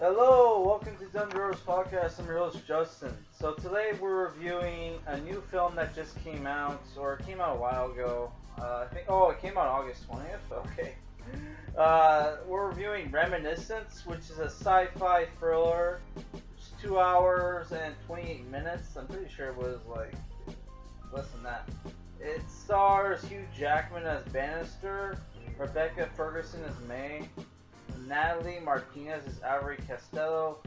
Hello, welcome to Dumb Drawers Podcast. I'm your host Justin. So today we're reviewing a new film that just came out, or it came out a while ago. It came out August 20th. Okay. We're reviewing Reminisce, which is a sci-fi thriller. It's 2 hours and 28 minutes. I'm pretty sure it was like less than that. It stars Hugh Jackman as Bannister, Rebecca Ferguson as May, Natalie Martinez as Avery Costello,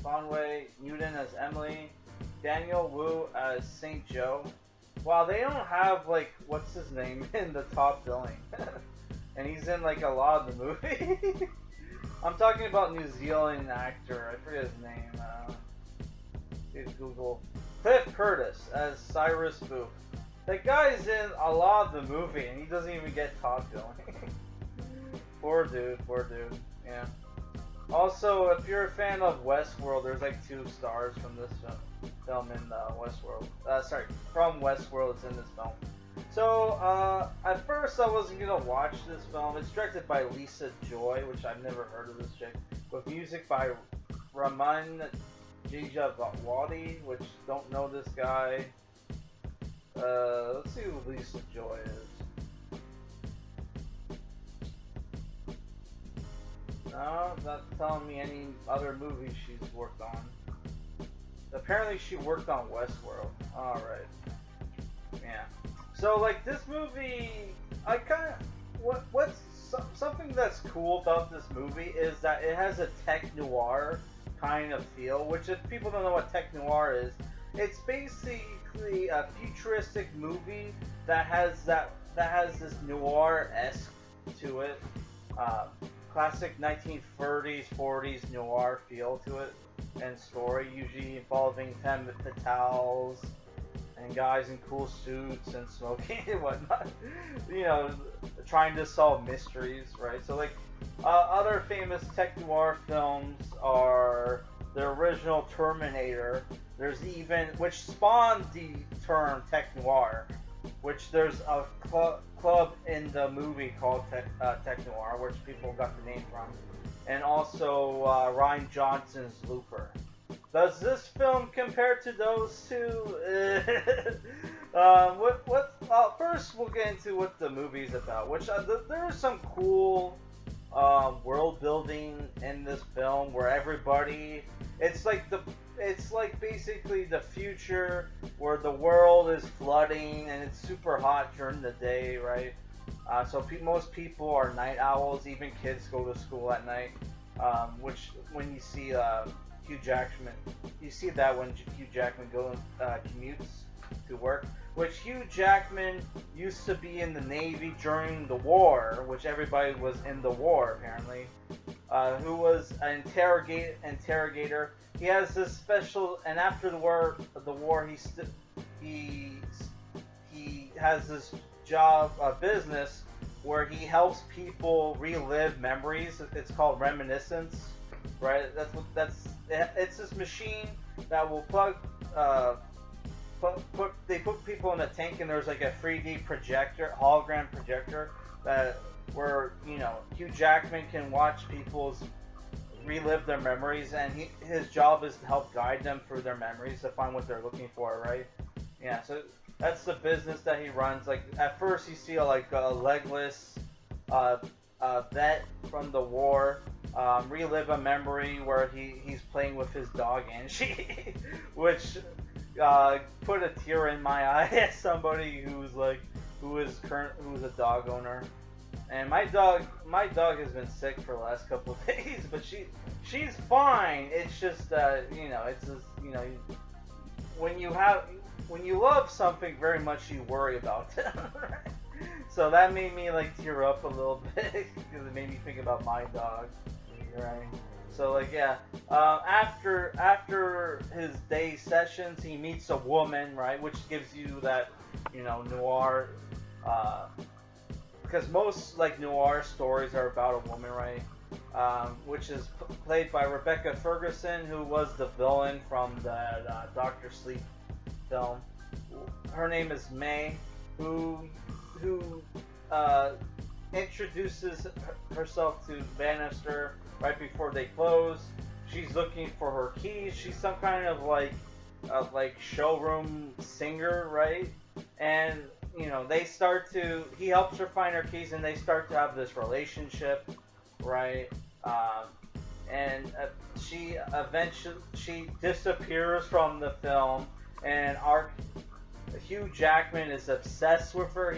Thaniwe Newton as Emily, Daniel Wu as St. Joe. Wow, they don't have like what's his name in the top billing, and he's in like a lot of the movie. I'm talking about New Zealand actor. I forget his name. Google Cliff Curtis as Cyrus Booth. That guy's in a lot of the movie, and he doesn't even get top billing. Poor dude. Yeah. Also, if you're a fan of Westworld, there's like 2 stars from this film in Westworld. From Westworld, it's in this film. So, at first I wasn't gonna watch this film. It's directed by Lisa Joy, which I've never heard of this chick, with music by Raman Jajawadi, which don't know this guy. Let's see who Lisa Joy is. No, not telling me any other movies she's worked on. Apparently she worked on Westworld. Alright. Yeah. So, like, this movie, I kind of... Something that's cool about this movie is that it has a tech noir kind of feel, which if people don't know what tech noir is, it's basically a futuristic movie that has this noir-esque to it. Classic 1930s, 40s noir feel to it, and story, usually involving femme fatales and guys in cool suits and smoking and whatnot. You know, trying to solve mysteries, right? So, like, other famous tech noir films are the original Terminator. There's even, which spawned the term tech noir, which there's a club in the movie called Tech Noir, which people got the name from, and also Rian Johnson's Looper. Does this film compare to those two? First we'll get into what the movie's about, which there's some cool world building in this film where everybody, it's like basically the future where the world is flooding and it's super hot during the day, right? So most people are night owls, even kids go to school at night, which when you see Hugh Jackman, you see that when Hugh Jackman commutes to work, which Hugh Jackman used to be in the Navy during the war, which everybody was in the war apparently, who was an interrogator. He has this special, and after the war, he has this job, business where he helps people relive memories. It's called Reminiscence, right? It's this machine that will they put people in a tank, and there's like a 3D hologram projector where Hugh Jackman can watch people's relive their memories, and his job is to help guide them through their memories to find what they're looking for, right? Yeah, so that's the business that he runs. Like, at first you see a legless vet from the war relive a memory where he's playing with his dog Angie, which put a tear in my eye as somebody who's a dog owner. And my dog has been sick for the last couple of days, but she's fine. It's just it's just, when you love something very much, you worry about it. Right? So that made me like tear up a little bit because it made me think about my dog, right? So like, yeah, after his day sessions, he meets a woman, right, which gives you that noir. Because most like noir stories are about a woman, right? Which is played by Rebecca Ferguson, who was the villain from the Dr. Sleep film. Her name is May, who introduces herself to Bannister right before they close. she's looking for her keys. She's some kind of like showroom singer, right? And they start to. He helps her find her keys, and they start to have this relationship, right? And she disappears from the film, and Hugh Jackman is obsessed with her.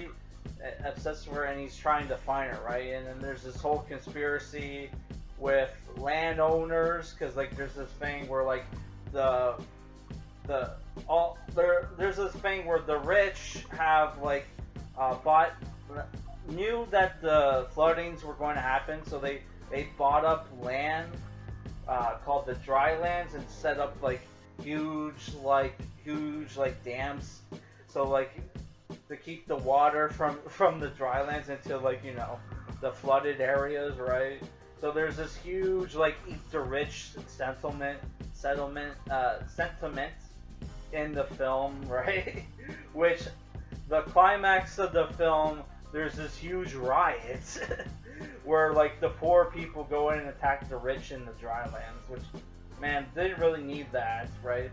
And he's trying to find her, right? And then there's this whole conspiracy with landowners, because like there's this thing where like there's this thing where the rich have like knew that the floodings were going to happen, so they bought up land called the dry lands and set up like huge dams, so like to keep the water from the dry lands into like the flooded areas, right? So there's this huge like eat the rich sentiment in the film, right? Which the climax of the film, there's this huge riot where like the poor people go in and attack the rich in the dry lands, which, man, didn't really need that, right?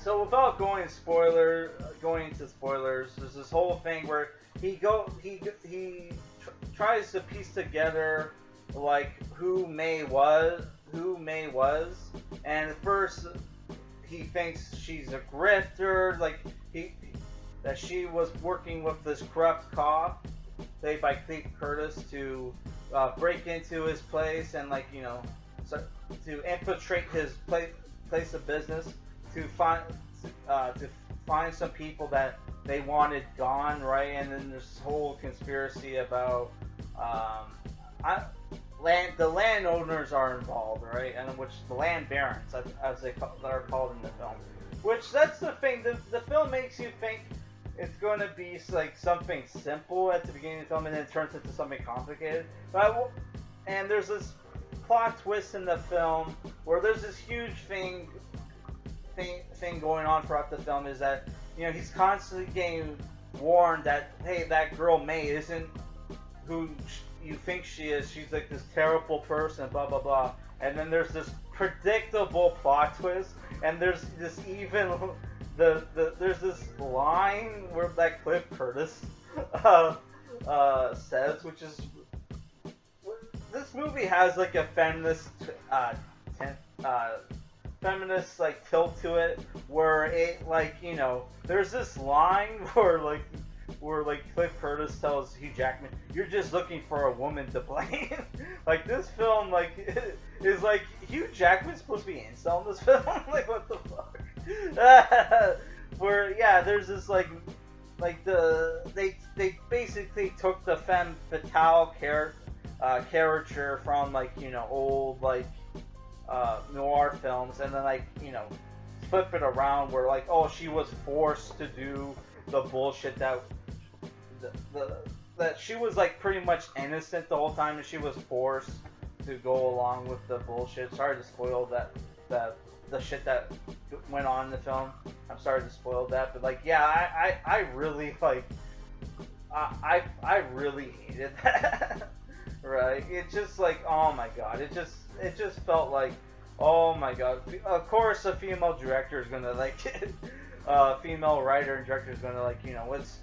So without going into spoilers, there's this whole thing where he tries to piece together like who May was, and at first he thinks she's a grifter, like that she was working with this corrupt cop played by Cleve Curtis to break into his place and to infiltrate his place of business to find some people that they wanted gone, right? And then this whole conspiracy about the landowners are involved, right? And which the land barons, as they are called in the film. Which that's the thing. The film makes you think it's going to be like something simple at the beginning of the film, and then it turns into something complicated. And there's this plot twist in the film where there's this huge thing going on throughout the film, is that he's constantly getting warned that, hey, that girl May isn't who you think she is. She's like this terrible person, blah blah blah. And then there's this predictable plot twist, and there's this there's this line where that Cliff Curtis says, which is, this movie has like a feminist like tilt to it, where it there's this line where Cliff Curtis tells Hugh Jackman, "You're just looking for a woman to blame." Like this film is like Hugh Jackman's supposed to be incel in this film. Like what the fuck? Where there's this they basically took the femme fatale character from old noir films, and then flip it around where she was forced to do the bullshit that she was pretty much innocent the whole time, and she was forced to go along with the bullshit. Sorry to spoil the shit that went on in the film. I'm sorry to spoil that, but I really I really hated that. Right? It just oh my god, it just felt like, oh my god. Of course a female director is gonna female writer and director is gonna let's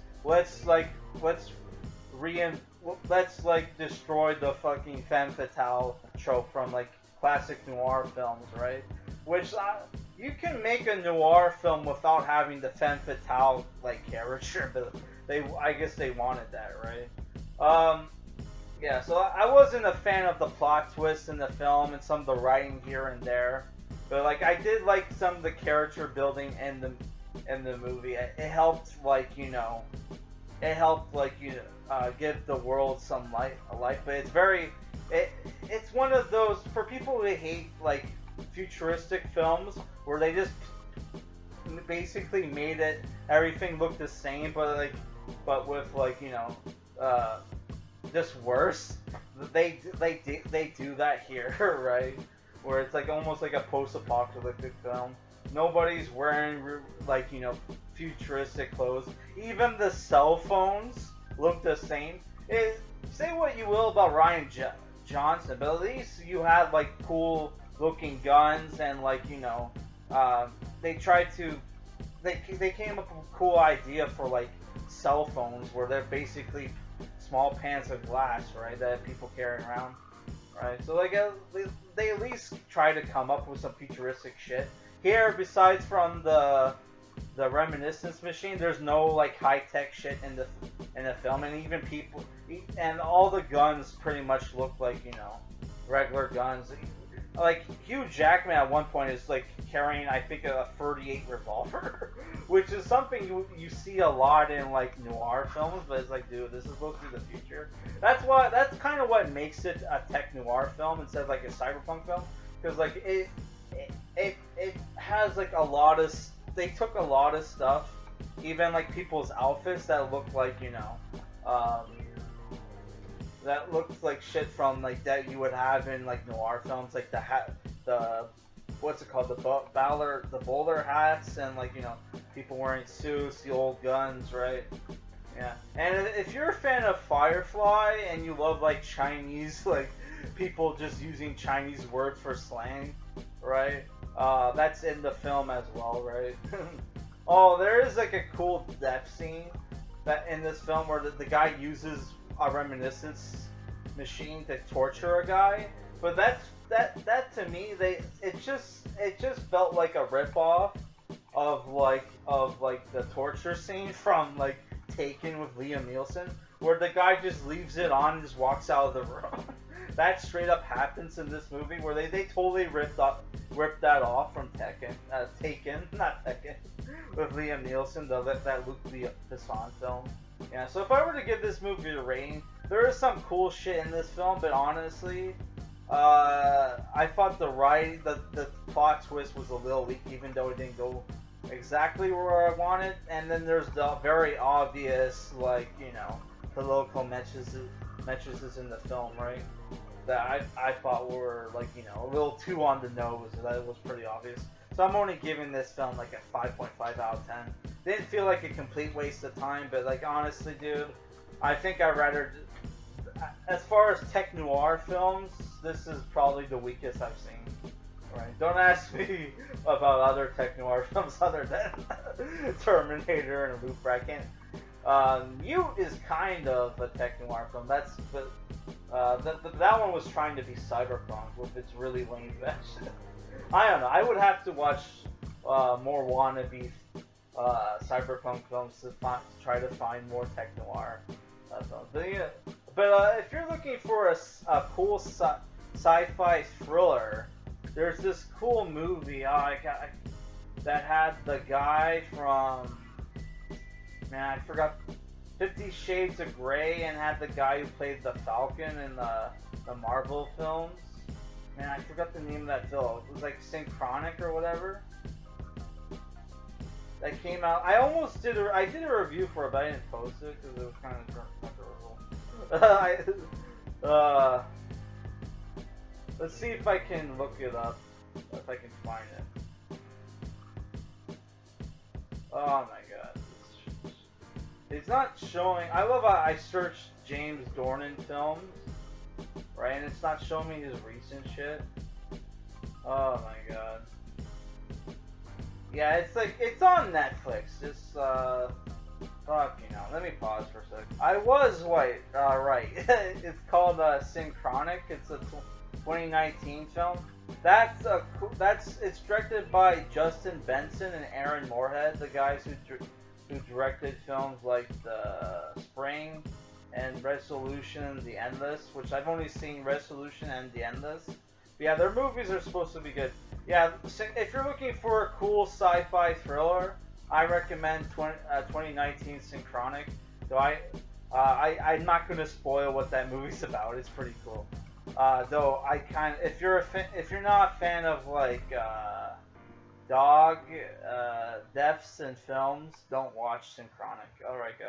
destroy the fucking femme fatale trope from classic noir films, right? Which you can make a noir film without having the femme fatale character, but I guess they wanted that, right? Yeah, so I wasn't a fan of the plot twist in the film and some of the writing here and there, but I did like some of the character building in the movie. It helped give the world some life, but it's one of those for people who hate futuristic films where they just basically made everything look the same, but with just worse. They do that here, right? Where it's almost like a post-apocalyptic film. Nobody's wearing futuristic clothes. Even the cell phones look the same. Say what you will about Ryan Johnson, but at least you had like cool looking guns and like they tried to they came up with a cool idea for like cell phones where they're basically small pans of glass, right, that people carrying around, right? So like they at least try to come up with some futuristic shit. Here, besides from the reminiscence machine, there's no like high tech shit in the film, and even people and all the guns pretty much look like regular guns. Like Hugh Jackman at one point is like carrying, I think, a 38 revolver, which is something you see a lot in like noir films. But it's like, dude, this is supposed to be the future. That's kind of what makes it a tech noir film instead of like a cyberpunk film, because like it has like a lot of they took a lot of stuff, even like people's outfits that look like that looks like shit from like that you would have in like noir films, like the what's it called, the bowler hats, and like people wearing suits, the old guns, right? Yeah. And if you're a fan of Firefly and you love like Chinese, like people just using Chinese words for slang, right? That's in the film as well, right? Oh, there is like a cool death scene that in this film where the guy uses a reminiscence machine to torture a guy, but that to me, it just felt like a ripoff of the torture scene from like Taken with Liam Neeson, where the guy just leaves it on and just walks out of the room. That straight up happens in this movie, where they totally ripped that off from Taken, not Tekken, with Liam Neeson, that Luke Besson film. Yeah, so if I were to give this movie a rating, there is some cool shit in this film, but honestly, I thought the plot twist was a little weak, even though it didn't go exactly where I wanted. And then there's the very obvious, like, the local messages in the film, right? That I thought were like, a little too on the nose. That was pretty obvious. So I'm only giving this film like a 5.5 out of 10. Didn't feel like a complete waste of time, but like honestly, dude, I think I'd rather, as far as tech noir films, this is probably the weakest I've seen. Right? Don't ask me about other tech noir films other than Terminator and Loop Bracket. Mute is kind of a tech noir film. That one was trying to be cyberpunk with its really lame version. I don't know. I would have to watch more wannabe cyberpunk films to try to find more tech noir films. But yeah, if you're looking for a cool sci-fi thriller, there's this cool movie that had the guy from, man, I forgot, 50 Shades of Grey, and had the guy who played the Falcon in the Marvel films. Man, I forgot the name of that film. It was like Synchronic or whatever. That came out. I did a review for it, but I didn't post it because it was kind of controversial. Let's see if I can look it up, if I can find it. Oh my god. It's not showing. I love how I searched James Dornan films, right? And it's not showing me his recent shit. Oh my god. Yeah, it's on Netflix. Just fuck, let me pause for a sec. I was right. It's called Synchronic. It's a 2019 film. It's directed by Justin Benson and Aaron Moorhead, the guys who directed films like The Spring and Resolution, The Endless, which I've only seen Resolution and The Endless. But yeah, their movies are supposed to be good. Yeah, if you're looking for a cool sci-fi thriller, I recommend 2019 Synchronic. Though I'm not going to spoil what that movie's about. It's pretty cool. Though if you're not a fan of like dog deaths in films, don't watch Synchronic. All right, guys.